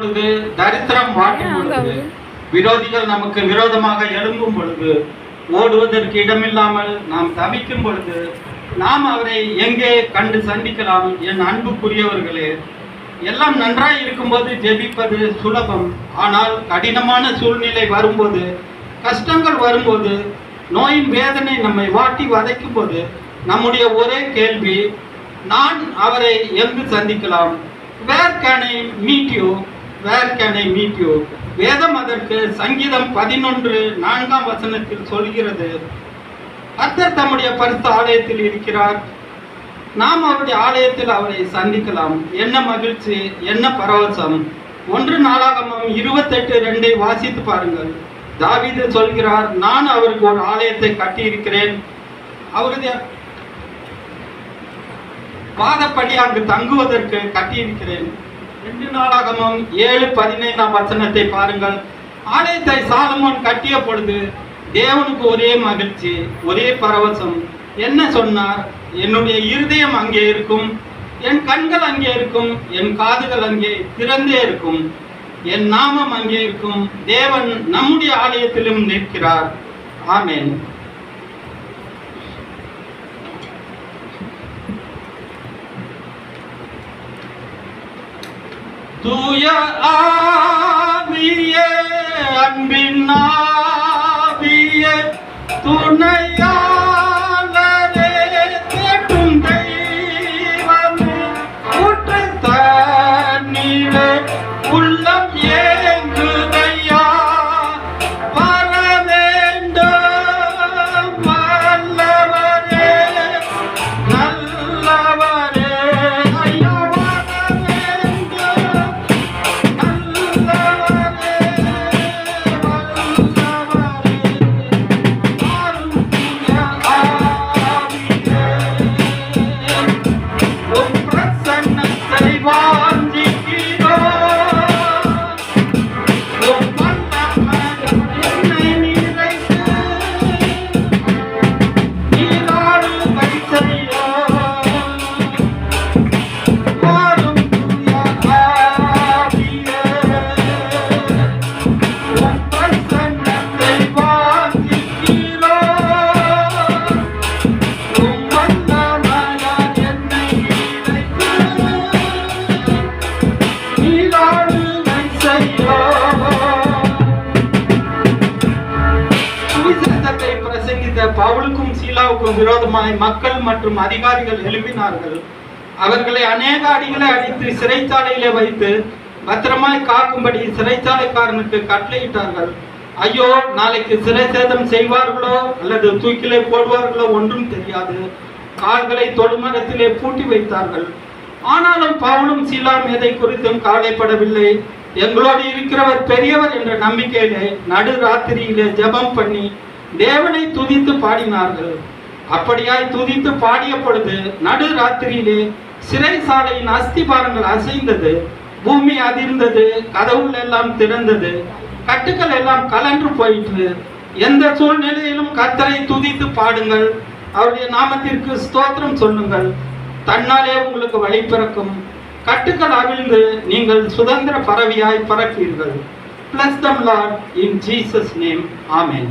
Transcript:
பொழுது, தரித்திரம் வாட்டும் பொழுது, விரோதிகள் நமக்கு விரோதமாக எழும்பும் பொழுது, ஓடுவதற்கு இடமில்லாமல் நாம் தவிக்கும் பொழுது, நாம் அவரை எங்கே கண்டு சந்திக்கலாம்? என் அன்புக்குரியவர்களே, எல்லாம் நன்றாய் இருக்கும்போது ஜெபிப்பது சுலபம். ஆனால் கடினமான சூழ்நிலை வரும்போது, கஷ்டங்கள் வரும்போது, நோயின் வேதனை நம்மை வாட்டி வதைக்கும் போது, நம்முடைய ஒரே கேள்வி, நான் அவரை எங்கு சந்திக்கலாம்? Where can I meet you? Where can I meet you? வேதம் அதற்கு சங்கீதம் 11:4 சொல்கிறது. கர்த்தர் தம்முடைய பரிசுத்த ஆலயத்தில் இருக்கிறார். நாம் அவருடைய ஆலயத்தில் அவரை சந்திக்கலாம். என்ன மகிழ்ச்சி, என்ன பரவசம்! 1 நாளாகமம் 28:2 வாசித்து பாருங்கள். தாவீது சொல்கிறார், நான் அவருக்கு ஒரு ஆலயத்தை கட்டி இருக்கிறேன், அவருடைய பாதப்படி அங்கு தங்குவதற்கு கட்டியிருக்கிறேன். 2 நாளாகமம் 7:15 பாருங்கள். ஆலயத்தை சாலமோன் கட்டிய பொழுது தேவனுக்கு ஒரே மகிழ்ச்சி, ஒரே பரவசம். என்ன சொன்னார்? என்னுடைய இருதயம் அங்கே இருக்கும், என் கண்கள் அங்கே இருக்கும், என் காதுகள் அங்கே திறந்தே இருக்கும், என் நாமம் அங்கே இருக்கும். தேவன் நம்முடைய ஆலயத்திலும் நிற்கிறார். ஆமென். தூய ஆவியே, அன்பின் ஆவியே, துணையாளரே, தேடும் தெய்வமே, ஊற்று தண்ணீரே, உள்ளம் ஏங்குதையா, வர வேண்டும் வல்லவரே, நல்லவரே, ஐயா பவுலுக்கும் சீலாவுக்கும் விரோதமாய் மக்கள் மற்றும் அதிகாரிகள் எழுப்பினார்கள். அவர்களை அநேக அடிகளை அடித்து சிறைச்சாலையிலே வைத்து பத்திரமாய் காக்கும்படி சிறைச்சாலைக்காரனுக்கு கட்டளையிட்டார்கள். ஐயோ, நாளைக்கு சிறை சேதம் செய்வார்களோ அல்லது தூக்கிலே போடுவார்களோ ஒன்றும் தெரியாது. கால்களை தொழுமரத்திலே பூட்டி வைத்தார்கள். ஆனாலும் பவுலும் சீலாம் எதை குறித்தும் கவலைப்படவில்லை. எங்களோடு இருக்கிறவர் பெரியவர் என்ற நம்பிக்கையிலே நடு ராத்திரியிலே ஜெபம் பண்ணி தேவனை துதித்து பாடினார்கள். அப்படியாய் துதித்து பாடிய பொழுது நடு ராத்திரியிலே சிறைசாலையின் அஸ்திபாரங்கள் அசைந்தது, பூமி அதிர்ந்தது, கதவுகள் எல்லாம் திறந்தது, கட்டுக்கள் எல்லாம் கலன்று போயிற்று. எந்த சூழ்நிலையிலும் கர்த்தரை துதித்து பாடுங்கள், அவருடைய நாமத்திற்கு ஸ்தோத்திரம் சொல்லுங்கள். தன்னாலே உங்களுக்கு வழி பிறக்கும். கட்டுக்கள் அவிழ்ந்து நீங்கள் சுதந்திர பறவையாய் பறப்பீர்கள். Bless them, Lord, in Jesus' name. Amen.